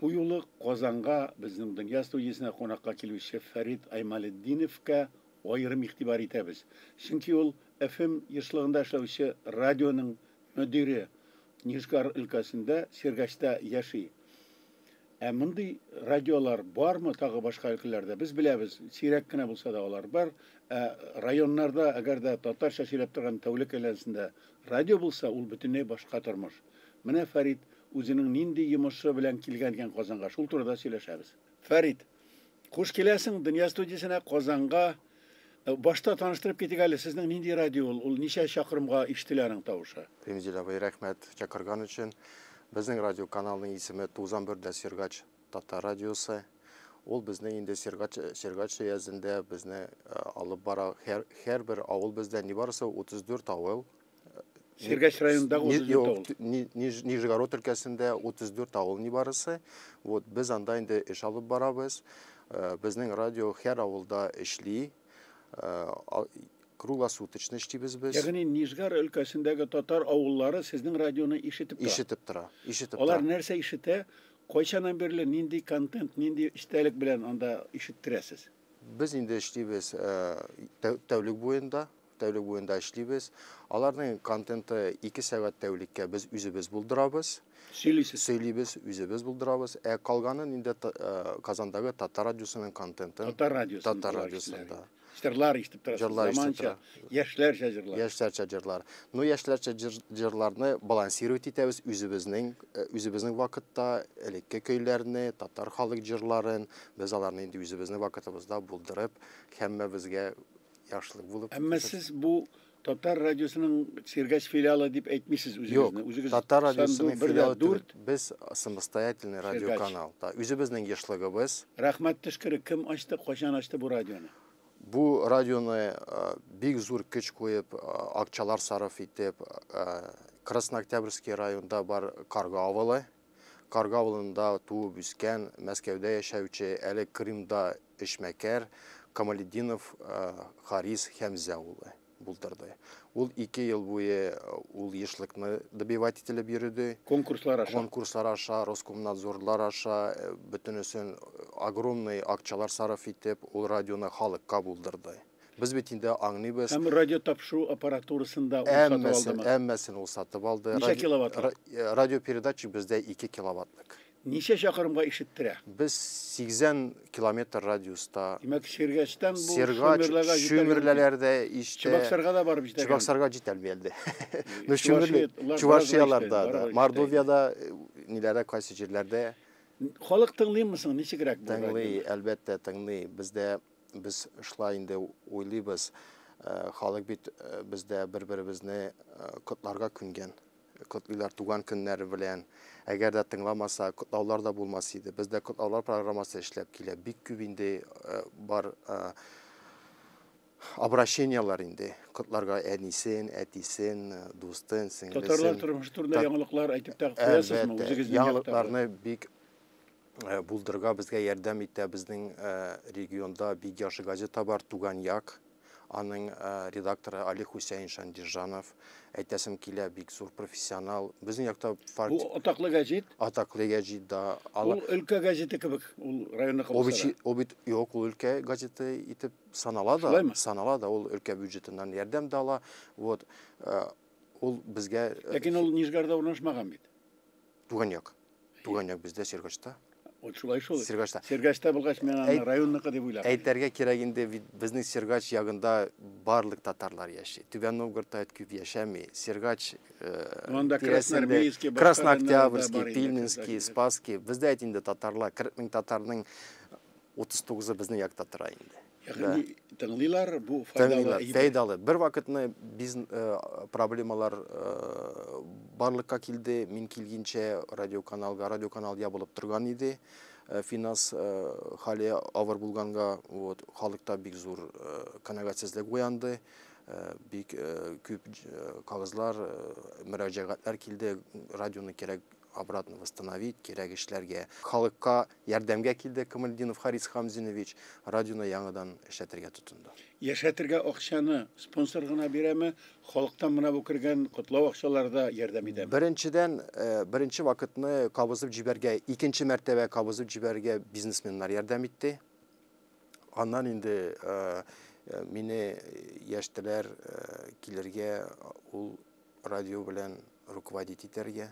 Bu юлы Казанга безнең дөнья студиясына кунакка килүче Фәрит Аймалетдиновка аерым игътибар итәбез. Чөнки ул FM йышлыгында эшләүче радионың мөдире, Нижгар өлкәсендә Сергачта яши. Мондый радиолар бармы тагы башка өлкәләрдә? Без беләбез, сирәк кенә булса да алар бар. Районнарда, әгәр дә татарча сөйләп торган тәүлек әйләнәсендә радио булса, ул бөтенләй башка тормыш. Менә Фәрит үзенең нинди йомышы белән килгән икән Казанга, шул турыда сөйләшәбез. Фәрит, хуш киләсең дөнья студиясына Казанга. Башта таныштырып китик әле, сезнең нинди радио ул? Ул ничә чакрымга ишетелә аның тавышы? Ремзил абый, рәхмәт чакырган өчен. Безнең радио каналының исеме 91 Сергач татар радиосы. Ул безнең инде Сергач язында безне алып бара. Һәрбер авыл бездә ни барысы 34 авыл. Сергач районындагы 34 авыл. Нижегород өлкәсендә 34 авыл ни барысы. Вот без анда инде эш алып барабыз. Безнең радио һәр авылда эшли. Круглосуточно эшлибез без. Ягъни Нижгар өлкәсендәге татар авыллары сезнең радионы ишетеп тора. Алар нәрсә ишетә? Кайчаннан бирле нинди контент, нинди истәлек белән анда ишеттерәсез? Без инде эшлибез тәүлек буенда эшлибез. Аларның контенты 2 сәгать тәүлеккә без үзебез булдырабыз. Сөйлибез, үзебез булдырабыз. Калганын инде Казандагы татар радиосының контенты. Татар радиосында. Җырлар ишетеп торасыз. Заманча, яшьләрчә җырлар. Яшьләрчә җырлар. Ну, яшьләрчә җырларны балансировать итәбез үзебезнең вакытта, элекке көйләрне, татар халык җырларын без аларны инде үзебезнең вакытыбызда булдырып, һәммәбезгә яхшылык булып. Әмма сез бу татар радиосының Сергач филиалы дип әйтмисез үзегезне. Үзегез татар радиосының филиалы. Без самостоятельный радиоканал. Үзебезнең яшьлегебез. Рәхмәт төшкере, кем ачты, кайчан ачты бу радионы? Бу радионы бик зур көч куеп, акчалар сарыф итеп, Краснооктябрьский районда бар Карга авылы. Карга авылында туып үскән, Мәскәүдә яшәүче, әле Крымда эшмәкәр Камалетдинов Харис Хәмзә улы булдырды. Ул 2 ел буе ул яшьлекне добивать итеп йөрде. Конкурслар аша, Роскомнадзорлар аша, бөтенесен огромный акчалар сарыф итеп, ул радионы халыкка булдырды. Без бит инде аңлыйбыз. Һәм радио тапшыру аппаратурасында ул сатып алдымы? Әммәсен ул сатып алды. Ничә киловаттлык? Радиопередатчик бездә 2 киловаттлык. Ничә чакрымга ишеттерә? Без 80 километр радиуста. Димәк, Сергачтан бу Шөмерләрдә иште. Чыбаксарга да барып җитә. Чыбаксарга җитәлмәде. Ну, Чувашияларда да, Мордовияда, ниләрдә, кайсы җирләрдә. Халык тыңлыймы соң, ничегрәк бу? Тыңлый, әлбәттә тыңлый. Без шулай инде уйлыйбыз. Халык бит бездә бер-беребезне котларга күнгән. Котлыйлар туган көннәре белән. Әгәр дә тыңламаса, котлаулар да булмас иде. Бездә котлаулар программасы эшләп килә. Бик күп инде бар обращениялар инде. Котларга әнисен, әтисен, дустын, сеңлесен. Татарлар тормыш турында яңалыклар әйтеп тә куясызмы? Үзегезнең яңалыкларны бик булдырга безгә ярдәм итә. Безнең регионда бик яхшы газета бар, Туган як. Аның редакторы Олег Хусейн Шандижанов. Әйтәсем килә, бик зур профессионал. Безнең якта бу атаклы гәҗит. Атаклы гәҗит да. Ул өлкә гәҗите кебек, ул районны кабылса. Ул бит юк, ул өлкә гәҗите итеп санала да, ул өлкә бюджетыннан ярдәм дә ала. Вот ул безгә. Ләкин ул Нижгарда урнашмаган бит. Туган як бездә Сергачта. Шулай. Сергачта. Сергачта булгач, мен аны районныкы дип уйлап. Әйтәргә кирәк инде, безнең Сергач ягында барлык татарлар яши. Түбән Новгородта күп яшәми. Сергач, Краснооктябрьский, Пильнинский, Спасский, бездә инде татарлар, 40 мең татарның 39-ы безнең якта тора инде. Ягъни тыңлыйлар, бу файдалы. Бер вакытны без проблемалар барлыкка килде. Мин килгенчә радиоканал ябылып торган иде. Финанс хәле авыр булганга, вот халыкта бик зур канәгатьсезлек уянды. Бик күп кагызлар, мөрәҗәгатьләр килде. Радионы кирәк обратно восстановить, керек эшләргә. Халыкка ярдәмгә килде Камалетдинов Харис Хамзинович, радионы яңадан эшләтергә тотынды. Яшәтергә акчаны спонсор гына бирәме, халыктан менә бу кергән котлау акчаларда ярдәм итәме? Беренче вакытны кабызып җибәргә, икенче мәртәбә кабызып җибәргә бизнесменнар ярдәм итте. Аннан инде мине яшьтәләр килергә, ул радио белән руководить итәргә.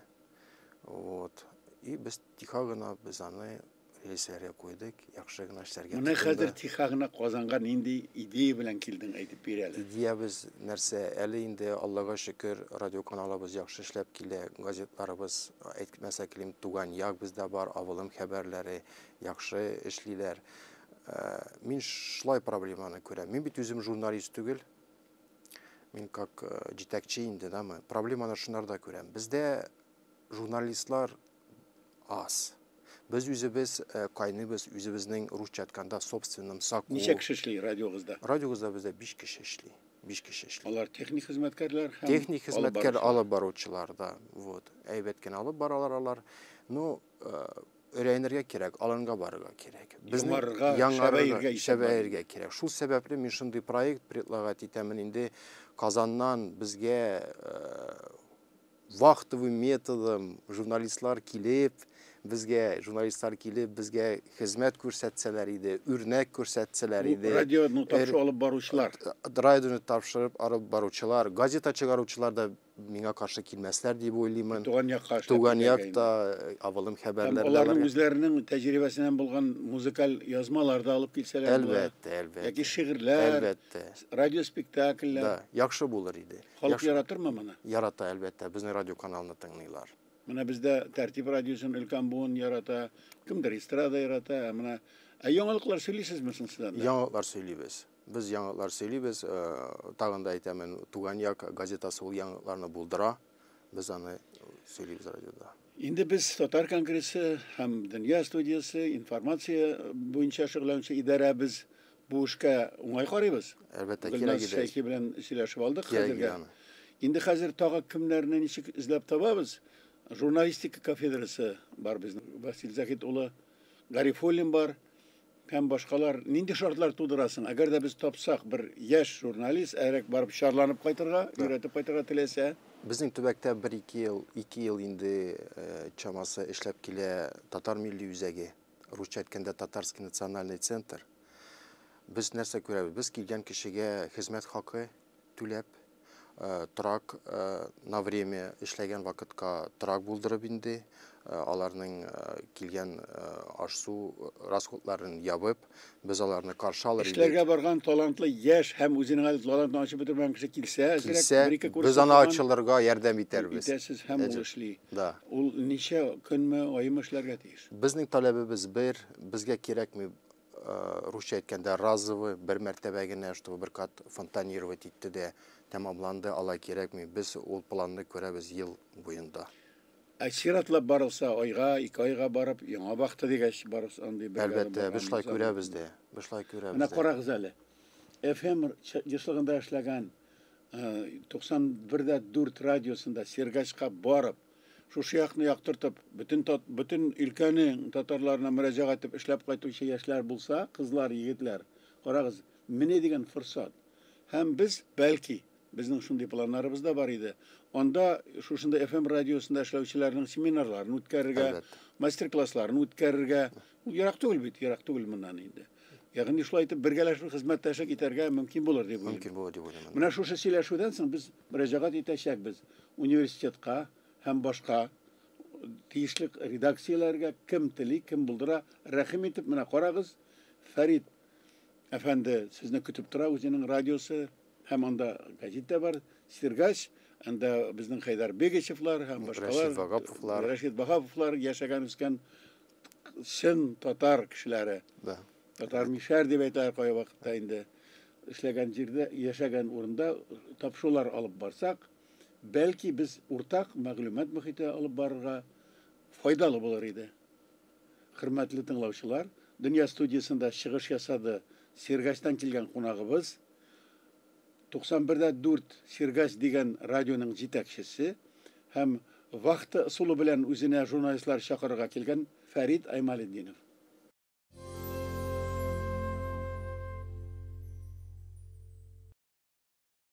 Вот. И без тихо гына без аны рейсләргә куйдык, яхшы гына эшләргә. Менә хәзер тихо гына Казанга нинди идея белән килдең, әйтеп бир әле. Идеябыз нәрсә? Әле инде Аллага шөкер, радио каналыбыз яхшы эшләп килә, газетларыбыз, әйтмәсә килим, Туган як бездә бар, авылым хәбәрләре яхшы эшлиләр. Мин шулай проблеманы күрәм. Мин бит үзем журналист түгел. Мин как җитәкче инде, дамы. Проблеманы шунарда күрәм. Бездә журналистлар аз. Без үзебез кайныбыз, үзебезнең русча әйткәндә собственным соку. Ничә кеше эшли радиогызда? Радиогызда бездә 5 кеше эшли. 5 кеше эшли. Алар техник хезмәткәрләр һәм Техник хезмәткәр алып баручылар да. Вот. Әйбәт кенә алып баралар алар. Ну, өйрәнергә кирәк, алынга барырга кирәк. Яңарырга, шәбәергә кирәк. Шул сәбәпле мин шундый проект предлагать итәмен инде. Казаннан безгә вахтовый методым журналистлар килеп, безгә хезмәт күрсәтсәләр иде, үрнәк күрсәтсәләр иде. Радионы тапшырып алып баручылар. Радионы тапшырып алып баручылар, газета чыгаручылар да миңа каршы килмәсләр дип уйлыймын. Туган якта авылым хәбәрләре. Аларның үзләренең тәҗрибәсеннән булган музыкаль язмалар да алып килсәләр. Әлбәттә. Яки шигырьләр, Әлбәттә. радио спектакльләр. Да, яхшы булыр иде. Халык яратырмы моны? Ярата, әлбәттә. Безнең радио каналны тыңлыйлар. Менә бездә Тәртип радиосын өлкән буын ярата, кемдер эстрада ярата, менә яңалыклар сөйлисезме соң сездән? Яңалыклар сөйлибез. Без яңалыклар сөйлибез. Тагын да әйтәмен, Туган як газетасы ул яңалыкларны булдыра. Без аны сөйлибез радиода. Инде без Татар конгрессы һәм Дөнья студиясе информация буенча шөгыльләнүче идарә без бу эшкә уңай карыйбыз. Әлбәттә, кирәк иде. Шәйхи белән сөйләшеп алдык хәзергә. Инде хәзер тагы кемнәрне ничек эзләп табабыз? Журналистика кафедрасы бар безнең. Васил Захит улы, Гарифуллин бар, һәм башкалар. Нинди шартлар тудырасың? Әгәр дә без тапсак бер яшь журналист, әрәк барып шарланып кайтырга, өйрәтеп кайтырга теләсә, безнең төбәктә 1-2 ел инде чамасы эшләп килә Татар милли үзәге, русча әйткәндә Татарский национальный центр. Без нәрсә күрәбез? Без килгән кешегә хезмәт хакы түләп, трак на время эшләгән вакытка трак булдырып инде, аларның килгән аш-су расходларын ябып, без аларны каршы алыр идек. Эшләргә барган талантлы яшь һәм үзенең талантын ачып бетермәгән кеше килсә, без аны ачылырга ярдәм итәрбез. Итәсез һәм ул эшли. Да. Ул ничә көнме, айымы эшләргә тиеш? Безнең таләбебез безгә кирәкми русча әйткәндә разовый бер мәртәбә генә, чтобы бер кат фонтанировать итте дә тәмамланды, алай кирәкми. Без ул планны күрәбез ел буенда. Сиратлап барылса, айга, 2 айга барып, яңа вакытта дигәч барырсыз андый бер. Әлбәттә, без шулай күрәбез дә. Менә карагыз әле. FM җырчылыгында эшләгән 91.4 радиосында Сергачка барып, шушы якны яктыртып, бөтен өлкәнең татарларына мөрәҗәгать итеп эшләп кайтучы яшьләр булса, кызлар, егетләр, карагыз, менә дигән форсат. Һәм без, бәлки, безнең шундый планнарыбыз да бар иде. Анда шушында FM радиосында эшләүчеләрнең семинарларын үткәрергә, мастер-классларын үткәрергә, ул ярак түгел моннан инде. Ягъни шулай итеп бергәләшеп хезмәттәшлек итәргә мөмкин булыр дип уйлыйм. Мөмкин булыр дип уйлыйм. Менә шушы сөйләшүдән соң без мөрәҗәгать итәчәкбез университетка һәм башка тиешле редакцияләргә, кем тели, кем булдыра, рәхим итеп, менә карагыз, Фәрит әфәнде сезне көтеп тора, үзенең радиосы һәм анда газета бар, Сиргач, анда безнең Хайдар Бегичевлар һәм башкалар, Рәшит Багаповлар яшәгән үскән чын татар кешеләре. Татар мишәр дип әйтәләр кая вакытта инде эшләгән җирдә, яшәгән урында тапшырулар алып барсак, бәлки без уртак мәгълүмат мөхите алып барырга файдалы булыр иде. Хөрмәтле тыңлаучылар, Дөнья студиясында чыгыш ясады Сиргачтан килгән кунагыбыз, 91.4 Сиргач дигән радионың җитәкчесе һәм vaqti usuli bilan o'zini jurnalistlar chaqirga kelgan Farid Aymaliddinov.